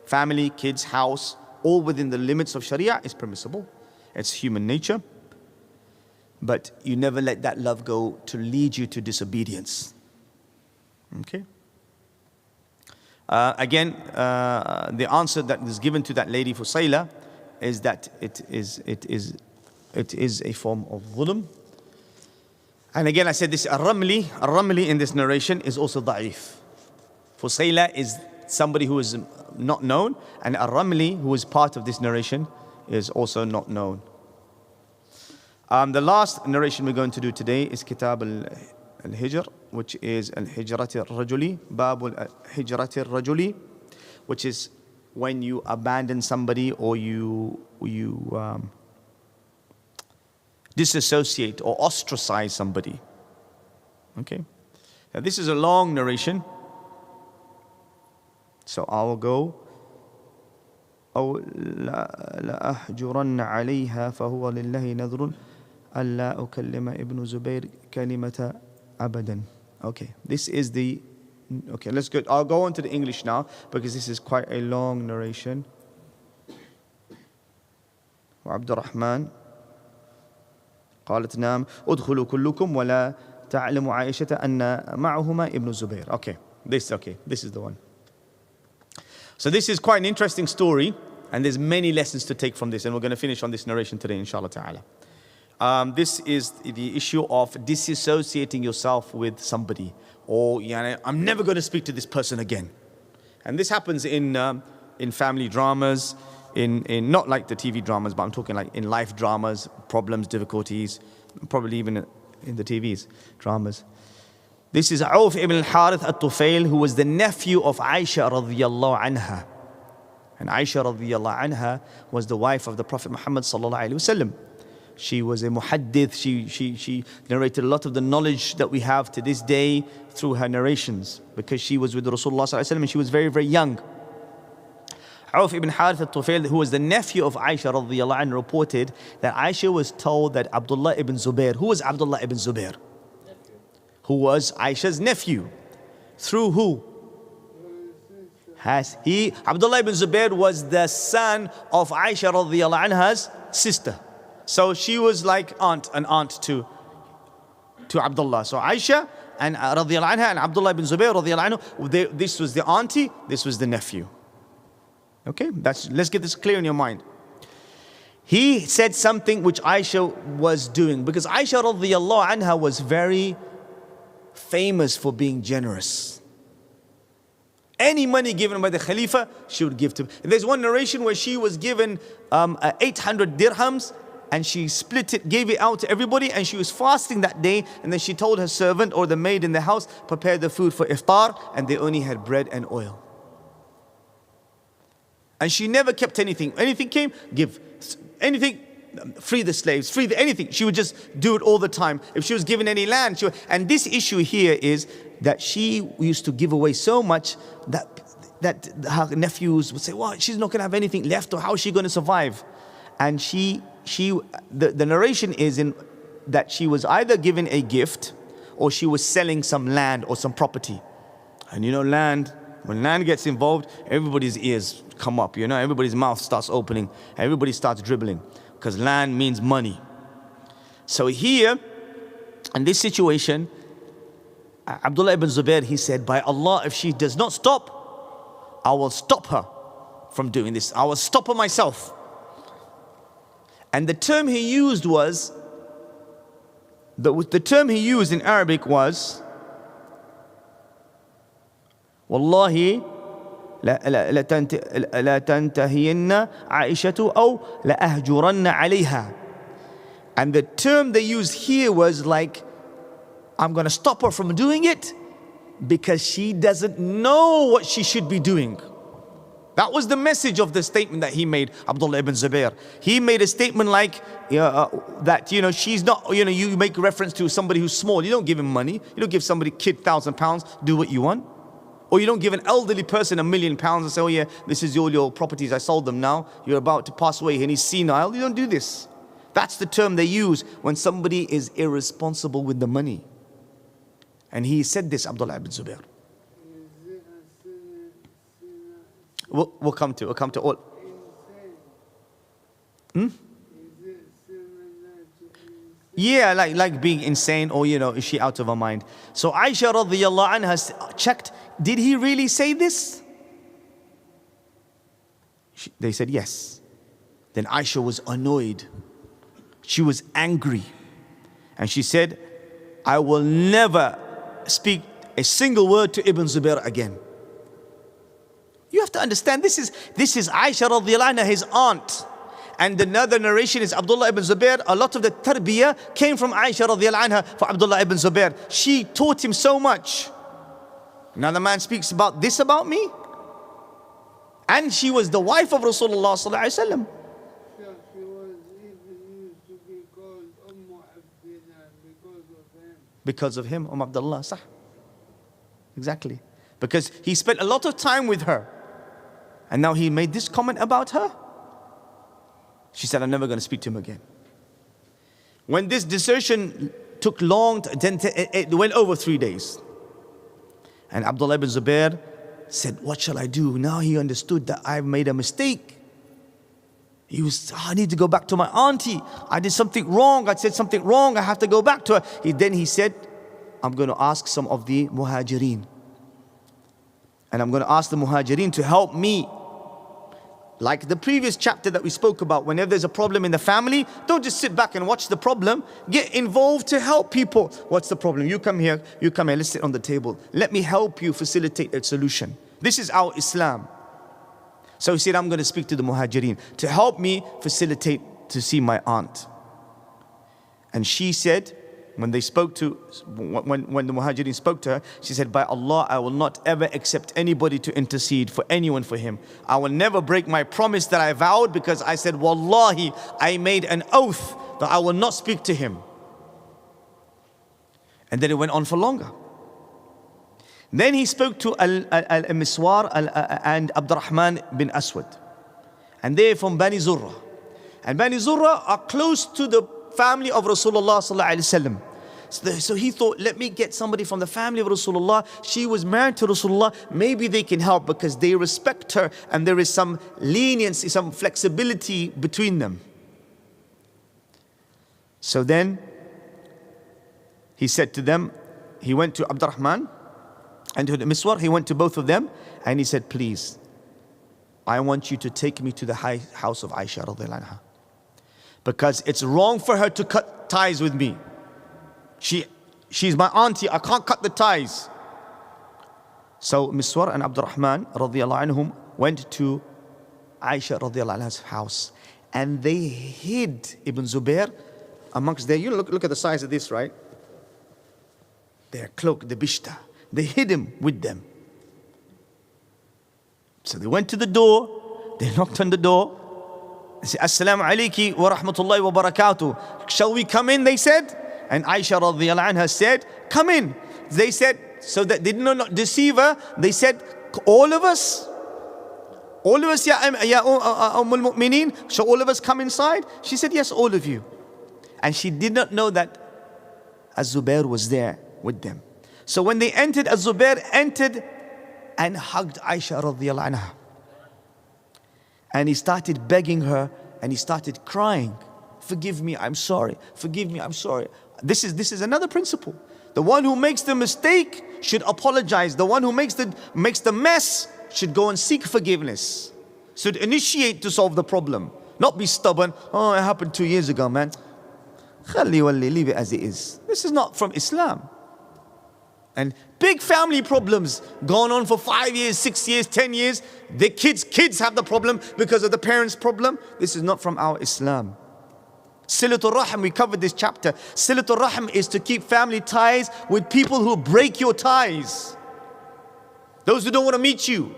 family, kids, house, all within the limits of Sharia is permissible. It's human nature. But you never let that love go to lead you to disobedience. Okay? Again, the answer that is given to that lady Fusayla is that it is a form of dhulm. And again, I said this, Ar-Ramli in this narration is also da'if. Fusayla is somebody who is not known, and Ar-Ramli, who is part of this narration, is also not known. The last narration we're going to do today is Kitab al-Hijr, which is al-Hijrat al-Rajuli, Bab al-Hijrat al-Rajuli, which is when you abandon somebody or you disassociate or ostracize somebody. Okay? Now this is a long narration, so I will go. أو لأهجرن عليها فهو لله نذر ألا أكلم ابن زبير كلمة أبدا. Okay, this is the. Okay, let's go. I'll go on to the English now because this is quite a long narration. وعبد الرحمن قالت نعم ادخلوا كلكم ولا تعلم عائشة أن معهما ابن زبير. Okay, this is the one. So this is quite an interesting story. And there's many lessons to take from this, and we're going to finish on this narration today, inshallah ta'ala. This is the issue of disassociating yourself with somebody, or I'm never going to speak to this person again. And this happens in family dramas, in not like the TV dramas, but I'm talking like in life dramas, problems, difficulties, probably even in the TV's dramas. This is Auf ibn al-Harith al-Tufail, who was the nephew of Aisha radiyallahu anha. And Aisha radiyallahu anha was the wife of the Prophet Muhammad sallallahu alaihi wasallam. She was a muhaddith. She narrated a lot of the knowledge that we have to this day through her narrations, because she was with Rasulullah sallallahu alaihi wasallam and she was very, very young. Auf ibn Harith al-Tufail, who was the nephew of Aisha radiyallahu anha, reported that Aisha was told that Abdullah ibn Zubair, who was Abdullah ibn Zubair? Who was Aisha's nephew. Through who? Abdullah ibn Zubair was the son of Aisha radiyallahu anha's sister. So she was like an aunt to Abdullah. So Aisha and radiyallahu anha and Abdullah ibn Zubair radiyallahu anhu, this was the auntie, this was the nephew. Okay, let's get this clear in your mind. He said something which Aisha was doing, because Aisha radiyallahu anha was very famous for being generous. Any money given by the Khalifa, she would give to. There's one narration where she was given 800 dirhams and she split it, gave it out to everybody, and she was fasting that day, and then she told her servant or the maid in the house, prepare the food for iftar, and they only had bread and oil. And she never kept anything. Anything came, give. Anything, free the slaves, anything. She would just do it all the time. If she was given any land, and this issue here is that she used to give away so much that her nephews would say, well, she's not going to have anything left, or how is she going to survive? And the narration is that she was either given a gift or she was selling some land or some property. And when land gets involved, everybody's ears come up, everybody's mouth starts opening, everybody starts dribbling, because land means money. So here, in this situation, Abdullah ibn Zubair, he said, by Allah, if she does not stop, I will stop her from doing this. I will stop her myself. And the term he used was, the term he used in Arabic was, Wallahi, لا تنتهين عائشة أو لأهجرن عليها. And the term they used here was like, I'm going to stop her from doing it because she doesn't know what she should be doing. That was the message of the statement that he made, Abdullah ibn Zubair. He made a statement like that, she's not, you make reference to somebody who's small. You don't give him money. You don't give somebody kid £1,000, do what you want. Or you don't give an elderly person £1 million and say, oh yeah, this is all your properties, I sold them now. You're about to pass away and he's senile. You don't do this. That's the term they use when somebody is irresponsible with the money. And he said this, Abdullah ibn Zubair. We'll come to all. Yeah, like being insane, or is she out of her mind? So Aisha radiyallahu anha checked, did he really say this? They said yes. Then Aisha was annoyed. She was angry. And she said, I will never speak a single word to Ibn Zubair again. You have to understand, this is Aisha radiyallahu anha, his aunt. And another narration is Abdullah ibn Zubair. A lot of the tarbiyah came from Aisha radiyallahu anha for Abdullah ibn Zubair. She taught him so much. Now the man speaks about this about me. And she was the wife of Rasulullah sallallahu alaihi wasallam. She was even used to be called Abdullah Because of him, Abdullah, sah. Exactly. Because he spent a lot of time with her. And now he made this comment about her. She said, I'm never going to speak to him again. When this desertion took long, it went over 3 days. And Abdullah ibn Zubair said, what shall I do? Now he understood that I've made a mistake. I need to go back to my auntie. I did something wrong. I said something wrong. I have to go back to her. Then he said, I'm going to ask some of the muhajirin. And I'm going to ask the muhajirin to help me. Like the previous chapter that we spoke about, whenever there's a problem in the family, don't just sit back and watch the problem. Get involved to help people. What's the problem? You come here, let's sit on the table. Let me help you facilitate a solution. This is our Islam. So he said, I'm going to speak to the muhajirin to help me facilitate to see my aunt. And she said, when the muhajirin spoke to her, she said, by Allah, I will not ever accept anybody to intercede for anyone for him. I will never break my promise that I vowed, because I said, Wallahi, I made an oath that I will not speak to him. And then it went on for longer. Then he spoke to Al-Miswar and Abdurrahman bin Aswad. And they're from Bani Zurrah. And Bani Zurrah are close to the family of Rasulullah sallallahu alaihi wasallam. So he thought, let me get somebody from the family of Rasulullah. She was married to Rasulullah. Maybe they can help because they respect her and there is some leniency, some flexibility between them. So then he said to them, he went to Abdurrahman and to the Miswar. He went to both of them and he said, please, I want you to take me to the house of Aisha radhiyallahu anha, because it's wrong for her to cut ties with me. She's my auntie, I can't cut the ties. So Miswar and Abdurrahman radhiyallahu anhum went to Aisha radhiyallahu anha's house, and they hid Ibn Zubair amongst their, look at the size of this, right? Their cloak, the bishta. They hid him with them. So they went to the door, they knocked on the door. They said, Assalamu alayki wa rahmatullahi wa barakatuh. Shall we come in? They said. And Aisha radhiyallahu anha said, come in. They said, so that they did not deceive her, they said, all of us ya Ummul Mu'mineen, shall all of us come inside? She said, yes, all of you. And she did not know that Az-Zubair was there with them. So when they entered, Az-Zubair entered and hugged Aisha radhiyallahu anha. And he started begging her and he started crying forgive me, I'm sorry, forgive me, I'm sorry. This is another principle. The one who makes the mistake should apologize. The one who makes the mess should go and seek forgiveness. Should initiate to solve the problem. Not be stubborn. Oh, it happened 2 years ago, man. Khalli walli, leave it as it is. This is not from Islam. And big family problems going on for 5 years, 6 years, 10 years. The kids have the problem because of the parents' problem. This is not from our Islam. Silatul Rahim, we covered this chapter. Silatul Rahim is to keep family ties with people who break your ties. Those who don't want to meet you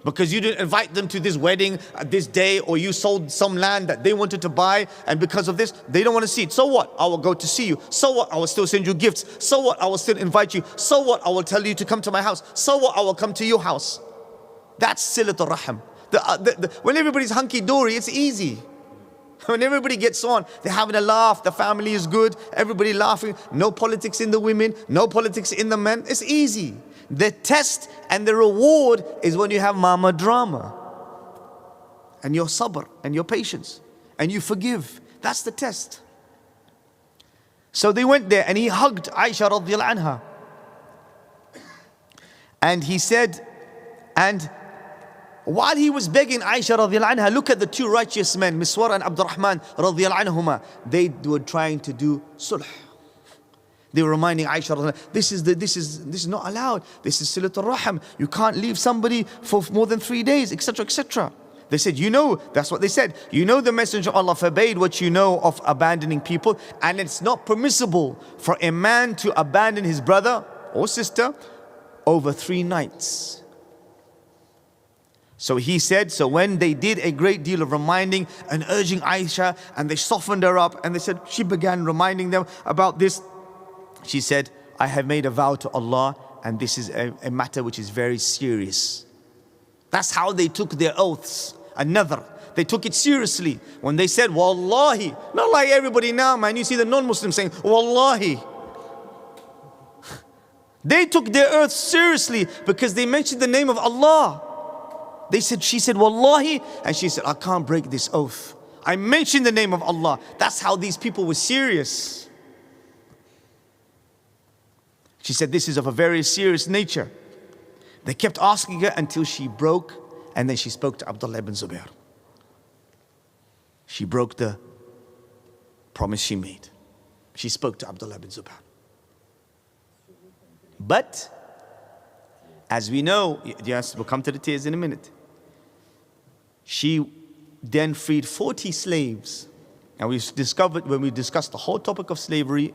because you didn't invite them to this wedding at this day, or you sold some land that they wanted to buy, and because of this, they don't want to see it. So what? I will go to see you. So what? I will still send you gifts. So what? I will still invite you. So what? I will tell you to come to my house. So what? I will come to your house. That's Silatul Rahim. When everybody's hunky-dory, it's easy. When everybody gets on, they're having a laugh, the family is good, everybody laughing, no politics in the women, no politics in the men, it's easy. The test and the reward is when you have mama drama. And your sabr and your patience. And you forgive. That's the test. So they went there and he hugged Aisha radiallahu anha. And he said, and while he was begging Aisha radiallahu anha, look at the two righteous men, Miswar and Abdurrahman radiallahu anhuma. They were trying to do sulh. They were reminding Aisha, this is not allowed. This is Silatul Rahim. You can't leave somebody for more than 3 days, etc., etc. They said, you know, that's what they said. You know the Messenger of Allah forbade what you know of abandoning people, and it's not permissible for a man to abandon his brother or sister over 3 nights. So he said, so when they did a great deal of reminding and urging Aisha, and they softened her up, and they said, she began reminding them about this. She said, I have made a vow to Allah, and this is a matter which is very serious. That's how they took their oaths. Another, they took it seriously. When they said, Wallahi, not like everybody now, man. You see the non-Muslims saying, Wallahi. They took their oaths seriously because they mentioned the name of Allah. She said, Wallahi, and she said, I can't break this oath. I mentioned the name of Allah. That's how these people were serious. She said, this is of a very serious nature. They kept asking her until she broke, and then she spoke to Abdullah ibn Zubair. She broke the promise she made. She spoke to Abdullah ibn Zubair. But, as we know, yes, we'll come to the tears in a minute. She then freed 40 slaves. And we discovered, when we discussed the whole topic of slavery,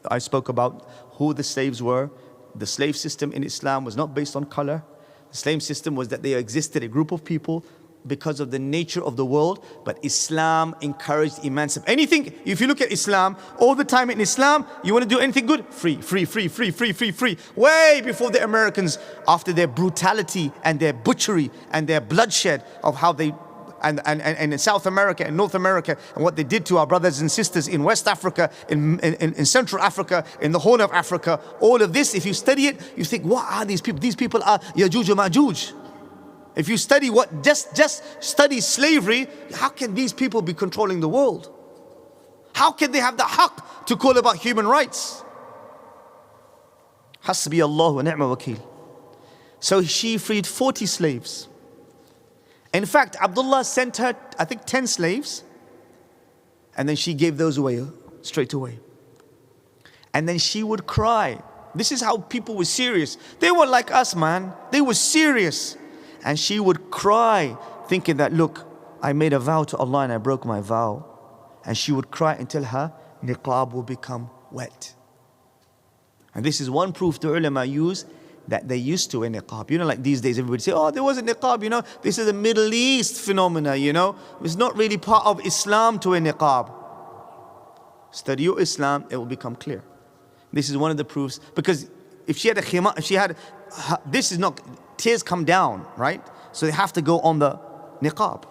I spoke about who the slaves were. The slave system in Islam was not based on color. The slave system was that there existed a group of people because of the nature of the world, but Islam encouraged emancipation. Anything, if you look at Islam, all the time in Islam, you want to do anything good? Free, free, free, free, free, free, free. Way before the Americans, after their brutality and their butchery and their bloodshed of how they, and in South America and North America, and what they did to our brothers and sisters in West Africa, in Central Africa, in the Horn of Africa, all of this, if you study it, you think, what are these people? These people are Yajuj and Majuj. If you study just study slavery, how can these people be controlling the world? How can they have the haqq to call about human rights? Hasbi Allah wa ni'ma wakil. So she freed 40 slaves. In fact, Abdullah sent her, I think, 10 slaves, and then she gave those away straight away. And then she would cry. This is how people were serious. They were like us, man. They were serious. And she would cry, thinking that, look, I made a vow to Allah and I broke my vow. And she would cry until her niqab will become wet. And this is one proof the ulama use that they used to wear niqab. You know, like these days everybody say, oh, there was a niqab, you know. This is a Middle East phenomena, you know. It's not really part of Islam to wear niqab. Study your Islam, it will become clear. This is one of the proofs. Because if she had a khimar, if she had, this is not, tears come down, right? So they have to go on the niqab.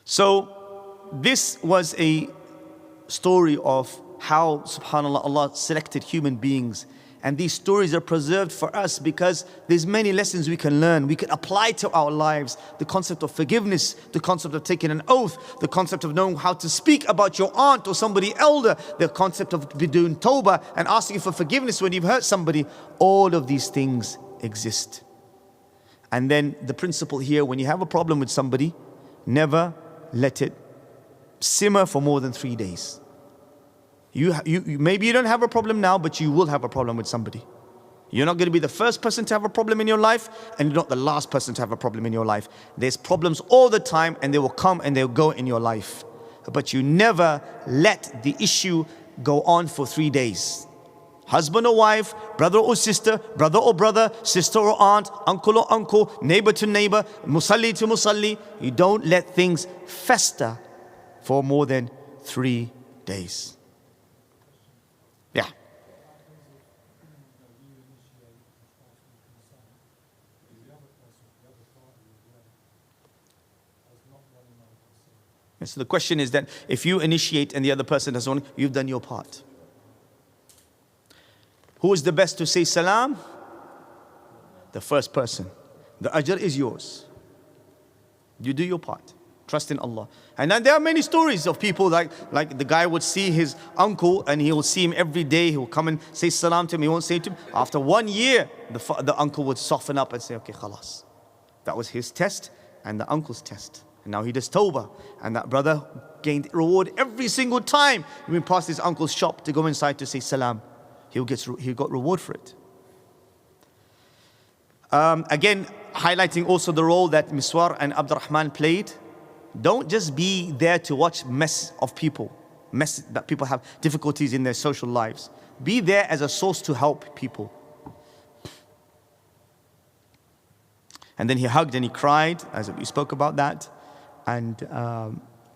So this was a story of how, subhanAllah, Allah selected human beings And these stories are preserved for us because there's many lessons we can learn. We can apply to our lives. The concept of forgiveness, the concept of taking an oath, the concept of knowing how to speak about your aunt or somebody elder, the concept of doing tawbah and asking for forgiveness when you've hurt somebody. All of these things exist. And then the principle here, when you have a problem with somebody, never let it simmer for more than 3 days. Maybe you don't have a problem now, but you will have a problem with somebody. You're not going to be the first person to have a problem in your life, and you're not the last person to have a problem in your life. There's problems all the time, and they will come and they'll go in your life. But you never let the issue go on for 3 days. Husband or wife, brother or sister, brother or brother, sister or aunt, uncle or uncle, neighbor to neighbor, musalli to musalli. You don't let things fester for more than 3 days. Yeah. And so the question is that if you initiate and the other person doesn't want, you've done your part. Who is the best to say salam? The first person. The ajr is yours. You do your part. Trust in Allah. And then there are many stories of people like the guy would see his uncle and he will see him every day. He will come and say salam to him. He won't say to him. After 1 year, the uncle would soften up and say, okay, khalas. That was his test and the uncle's test. And now he does tawbah. And that brother gained reward every single time he went past his uncle's shop to go inside to say salam. He got reward for it. Again, highlighting also the role that Miswar and Abdurrahman played. Don't just be there to watch mess of people, mess that people have difficulties in their social lives. Be there as a source to help people. And then he hugged and he cried, as we spoke about that. And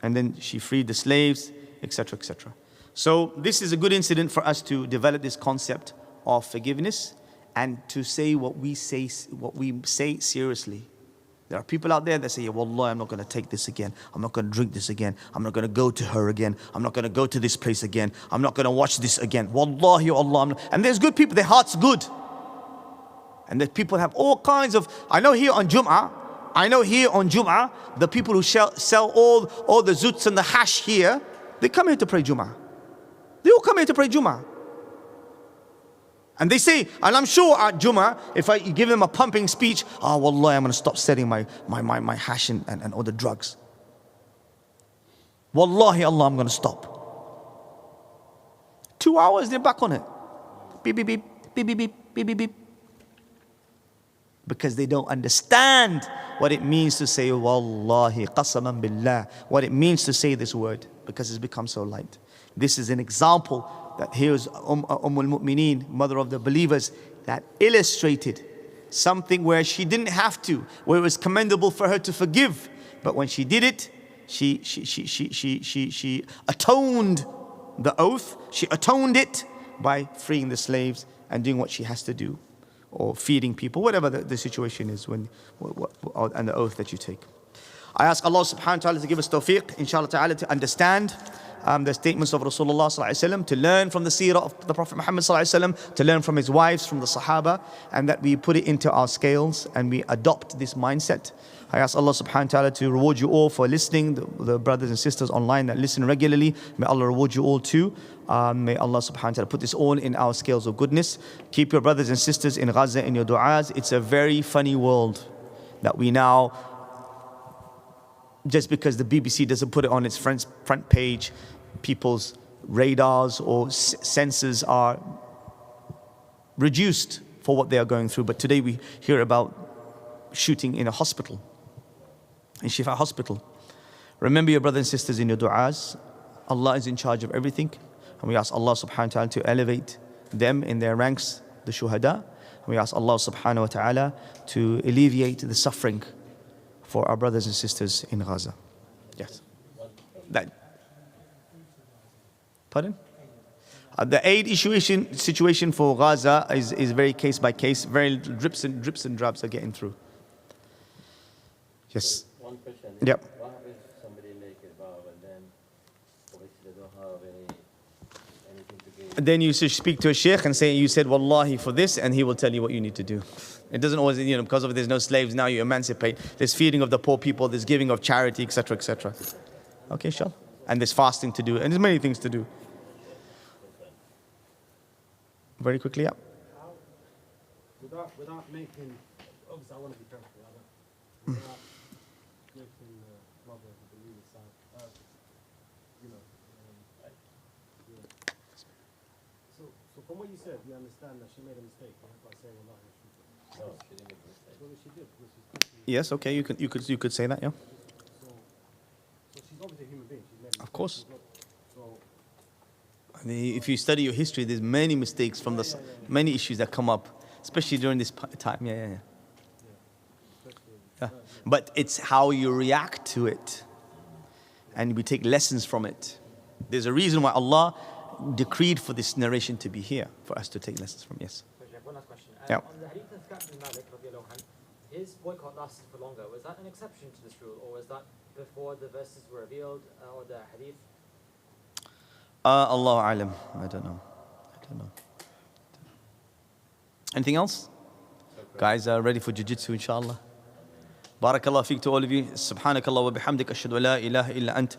then she freed the slaves, etc., etc. So this is a good incident for us to develop this concept of forgiveness and to say what we say seriously. There are people out there that say, yeah, wallah, I'm not going to take this again. I'm not going to drink this again. I'm not going to go to her again. I'm not going to go to this place again. I'm not going to watch this again. Wallahi, Allah. And there's good people, their heart's good. And the people have all kinds of, I know here on Jum'ah, the people who sell all the zoots and the hash here, they come here to pray Jum'ah. They all come here to pray Jum'ah. And they say, and I'm sure at Jummah, if I give them a pumping speech, wallah, I'm going to stop selling my hash and all the drugs. Wallahi, Allah, I'm going to stop. 2 hours, they're back on it. Beep, beep, beep, beep, beep, beep, beep, beep, beep. Because they don't understand what it means to say, wallahi, qasaman billah. What it means to say this word, because it's become so light. This is an example that here's al-Mu'mineen, mother of the believers, that illustrated something where she didn't have to, where it was commendable for her to forgive. But when she did it, she atoned the oath, she atoned it by freeing the slaves and doing what she has to do, or feeding people, whatever the situation is and the oath that you take. I ask Allah subhanahu wa ta'ala to give us tawfiq, inshallah ta'ala, to understand the statements of Rasulullah sallallahu alaihi wasallam, to learn from the seerah of the Prophet Muhammad sallallahu alaihi wasallam, to learn from his wives, from the Sahaba, and that we put it into our scales and we adopt this mindset. I ask Allah subhanahu wa ta'ala to reward you all for listening, the brothers and sisters online that listen regularly. May Allah reward you all too. May Allah subhanahu wa ta'ala put this all in our scales of goodness. Keep your brothers and sisters in Gaza in your du'as. It's a very funny world that we now, just because the BBC doesn't put it on its front page, people's radars or sensors are reduced for what they are going through. But today we hear about shooting in a hospital, in Shifa hospital. Remember your brothers and sisters in your du'as. Allah is in charge of everything. And we ask Allah subhanahu wa ta'ala to elevate them in their ranks, the shuhada. And we ask Allah subhanahu wa ta'ala to alleviate the suffering for our brothers and sisters in Gaza. Yes. Pardon? The aid situation for Gaza is very case by case. Very drips and drabs are getting through. Yes. One question. Yep. What happens if somebody make a vow and then obviously they don't have any then you should speak to a sheikh and say, you said wallahi for this, and he will tell you what you need to do. It doesn't always, because of there's no slaves, now you emancipate. There's feeding of the poor people, there's giving of charity, etc., etc. Okay, inshallah. And there's fasting to do, and there's many things to do. Very quickly, yeah. Without making, obviously I want to be careful, without making brother the leader side, So from what you said, you understand that she made a mistake by saying Allah. No, she didn't make a mistake. Well, she did. Yes, okay, you could say that, yeah. So she's obviously a human being. She's made a mistake. Of course. So I mean, if you study your history, there's many mistakes from many issues that come up, especially during this time. Yeah. But it's how you react to it, and we take lessons from it. There's a reason why Allah decreed for this narration to be here, for us to take lessons from. Yes. One last question. Yeah. On the hadith of Ka'b bin Malik, radiallahu anhu, his boycott lasted for longer. Was that an exception to this rule, or was that before the verses were revealed, or the hadith? Allahu alam. I don't know. Anything else? Guys are ready for jiu-jitsu, inshallah. Barakallah feek to all of you. Subhanakallah wa bihamdik. Ashhadu an la ilaha illa ant.